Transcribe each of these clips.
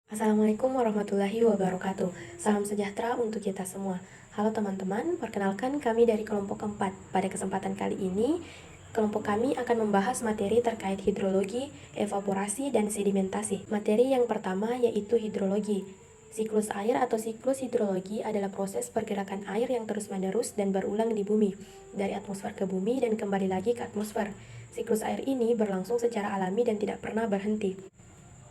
Assalamualaikum warahmatullahi wabarakatuh. Salam sejahtera untuk kita semua. Halo teman-teman, perkenalkan kami dari kelompok 4. Pada kesempatan kali ini, kelompok kami akan membahas materi terkait hidrologi, evaporasi, dan sedimentasi. Materi yang pertama yaitu hidrologi. Siklus air atau siklus hidrologi adalah proses pergerakan air yang terus-menerus dan berulang di bumi, dari atmosfer ke bumi dan kembali lagi ke atmosfer. Siklus air ini berlangsung secara alami dan tidak pernah berhenti.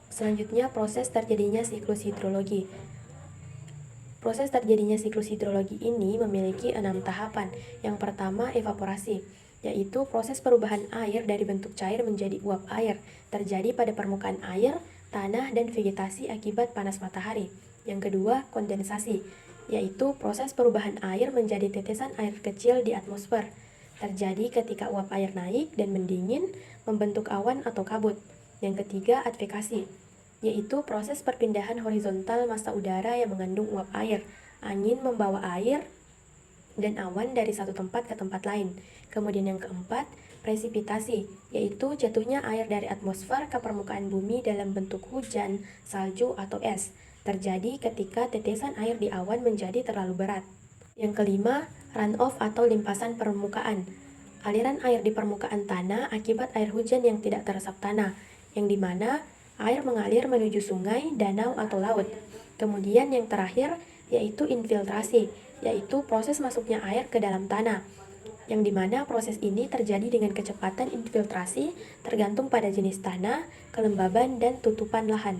Selanjutnya, proses terjadinya siklus hidrologi. Proses terjadinya siklus hidrologi ini memiliki 6 tahapan. Yang pertama, evaporasi, yaitu proses perubahan air dari bentuk cair menjadi uap air, terjadi pada permukaan air, tanah, dan vegetasi akibat panas matahari. Yang kedua, kondensasi, yaitu proses perubahan air menjadi tetesan air kecil di atmosfer, terjadi ketika uap air naik dan mendingin, membentuk awan atau kabut. Yang ketiga, advekasi, yaitu proses perpindahan horizontal massa udara yang mengandung uap air. Angin membawa air dan awan dari satu tempat ke tempat lain. Kemudian yang keempat, presipitasi, yaitu jatuhnya air dari atmosfer ke permukaan bumi dalam bentuk hujan, salju, atau es. Terjadi ketika tetesan air di awan menjadi terlalu berat. Yang kelima, runoff atau limpasan permukaan. Aliran air di permukaan tanah akibat air hujan yang tidak teresap tanah, yang dimana air mengalir menuju sungai, danau, atau laut. Kemudian yang terakhir yaitu infiltrasi, yaitu proses masuknya air ke dalam tanah, yang dimana proses ini terjadi dengan kecepatan infiltrasi tergantung pada jenis tanah, kelembaban, dan tutupan lahan.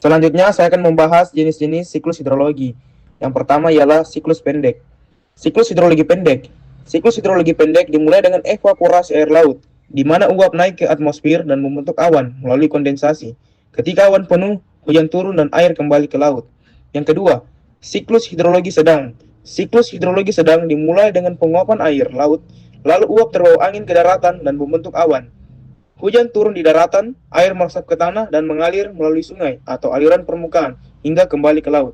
Selanjutnya, saya akan membahas jenis-jenis siklus hidrologi. Yang pertama ialah siklus pendek. Siklus hidrologi pendek. Siklus hidrologi pendek dimulai dengan evaporasi air laut, di mana uap naik ke atmosfer dan membentuk awan melalui kondensasi. Ketika awan penuh, hujan turun dan air kembali ke laut. Yang kedua, siklus hidrologi sedang. Siklus hidrologi sedang dimulai dengan penguapan air laut, lalu uap terbawa angin ke daratan dan membentuk awan. Hujan turun di daratan, air meresap ke tanah dan mengalir melalui sungai atau aliran permukaan hingga kembali ke laut.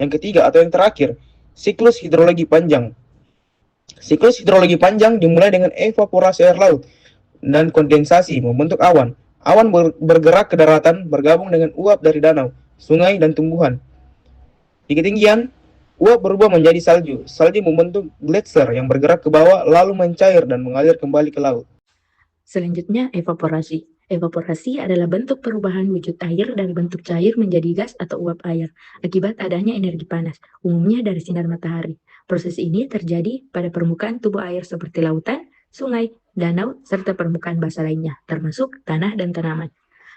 Yang ketiga atau yang terakhir, siklus hidrologi panjang. Siklus hidrologi panjang dimulai dengan evaporasi air laut dan kondensasi membentuk awan. Awan bergerak ke daratan bergabung dengan uap dari danau, sungai, dan tumbuhan. Di ketinggian, uap berubah menjadi salju. Salju membentuk gletser yang bergerak ke bawah lalu mencair dan mengalir kembali ke laut. Selanjutnya, evaporasi. Evaporasi adalah bentuk perubahan wujud air dari bentuk cair menjadi gas atau uap air akibat adanya energi panas, umumnya dari sinar matahari. Proses ini terjadi pada permukaan tubuh air seperti lautan, sungai, danau, serta permukaan basah lainnya, termasuk tanah dan tanaman.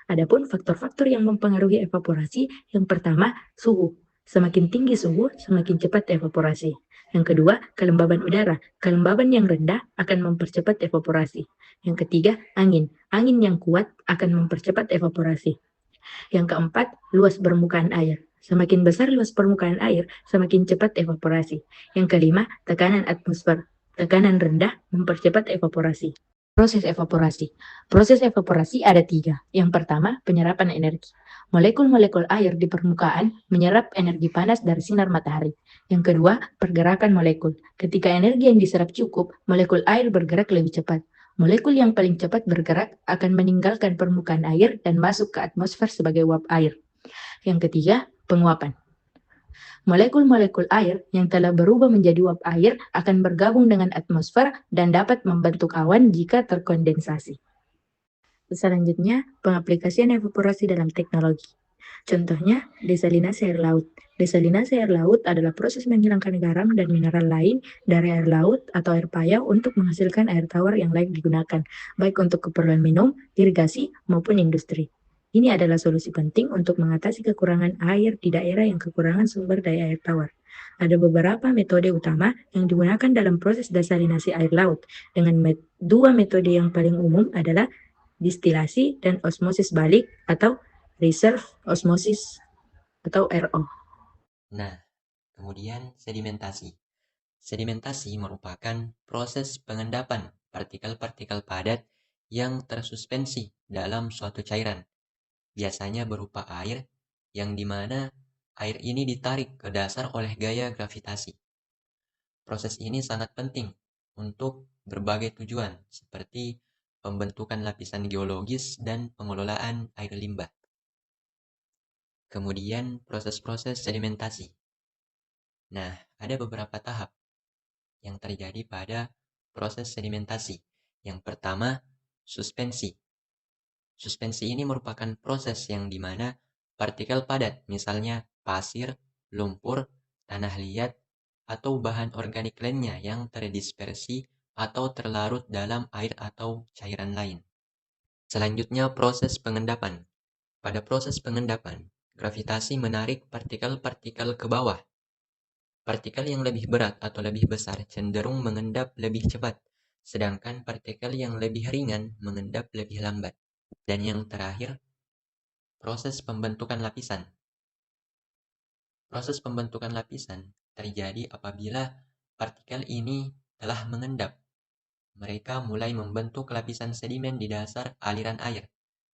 Adapun faktor-faktor yang mempengaruhi evaporasi, yang pertama, suhu. Semakin tinggi suhu, semakin cepat evaporasi. Yang kedua, kelembaban udara. Kelembaban yang rendah akan mempercepat evaporasi. Yang ketiga, angin. Angin yang kuat akan mempercepat evaporasi. Yang keempat, luas permukaan air. Semakin besar luas permukaan air, semakin cepat evaporasi. Yang kelima, tekanan atmosfer. Tekanan rendah mempercepat evaporasi. Proses evaporasi. Proses evaporasi ada tiga. Yang pertama, penyerapan energi. Molekul-molekul air di permukaan menyerap energi panas dari sinar matahari. Yang kedua, pergerakan molekul. Ketika energi yang diserap cukup, molekul air bergerak lebih cepat. Molekul yang paling cepat bergerak akan meninggalkan permukaan air dan masuk ke atmosfer sebagai uap air. Yang ketiga, penguapan. Molekul-molekul air yang telah berubah menjadi uap air akan bergabung dengan atmosfer dan dapat membentuk awan jika terkondensasi. Selanjutnya, pengaplikasian evaporasi dalam teknologi. Contohnya, desalinasi air laut. Desalinasi air laut adalah proses menghilangkan garam dan mineral lain dari air laut atau air payau untuk menghasilkan air tawar yang layak digunakan, baik untuk keperluan minum, irigasi, maupun industri. Ini adalah solusi penting untuk mengatasi kekurangan air di daerah yang kekurangan sumber daya air tawar. Ada beberapa metode utama yang digunakan dalam proses desalinasi air laut. Dengan dua metode yang paling umum adalah distilasi dan osmosis balik atau reverse osmosis atau RO. Nah, kemudian sedimentasi. Sedimentasi merupakan proses pengendapan partikel-partikel padat yang tersuspensi dalam suatu cairan, biasanya berupa air, yang dimana air ini ditarik ke dasar oleh gaya gravitasi. Proses ini sangat penting untuk berbagai tujuan, seperti pembentukan lapisan geologis dan pengelolaan air limbah. Kemudian proses-proses sedimentasi. Nah, ada beberapa tahap yang terjadi pada proses sedimentasi. Yang pertama, suspensi. Suspensi ini merupakan proses yang dimana partikel padat, misalnya pasir, lumpur, tanah liat, atau bahan organik lainnya yang terdispersi atau terlarut dalam air atau cairan lain. Selanjutnya, proses pengendapan. Pada proses pengendapan, gravitasi menarik partikel-partikel ke bawah. Partikel yang lebih berat atau lebih besar cenderung mengendap lebih cepat, sedangkan partikel yang lebih ringan mengendap lebih lambat. Dan yang terakhir, proses pembentukan lapisan. Proses pembentukan lapisan terjadi apabila partikel ini telah mengendap. Mereka mulai membentuk lapisan sedimen di dasar aliran air.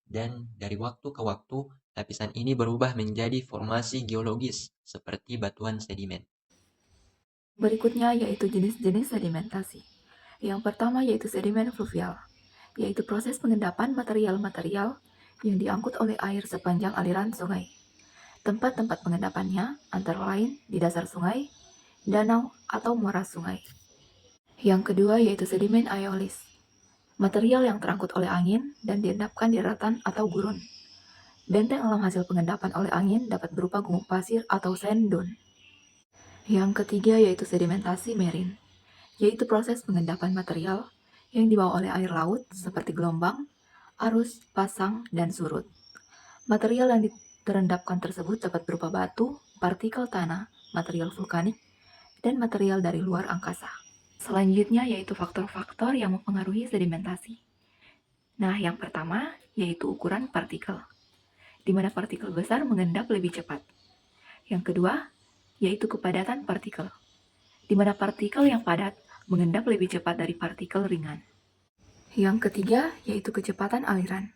Dan dari waktu ke waktu, lapisan ini berubah menjadi formasi geologis seperti batuan sedimen. Berikutnya yaitu jenis-jenis sedimentasi. Yang pertama yaitu sedimen fluvial, yaitu proses pengendapan material-material yang diangkut oleh air sepanjang aliran sungai. Tempat-tempat pengendapannya antara lain di dasar sungai, danau, atau muara sungai. Yang kedua yaitu sedimen aeolis, material yang terangkut oleh angin dan diendapkan di daratan atau gurun. Benteng alam hasil pengendapan oleh angin dapat berupa gumuk pasir atau sand dune. Yang ketiga yaitu sedimentasi marine, yaitu proses pengendapan material yang dibawa oleh air laut seperti gelombang, arus, pasang, dan surut. Material yang terendapkan tersebut dapat berupa batu, partikel tanah, material vulkanik, dan material dari luar angkasa. Selanjutnya yaitu faktor-faktor yang mempengaruhi sedimentasi. Nah, yang pertama yaitu ukuran partikel, di mana partikel besar mengendap lebih cepat. Yang kedua yaitu kepadatan partikel, di mana partikel yang padat mengendap lebih cepat dari partikel ringan. Yang ketiga yaitu kecepatan aliran,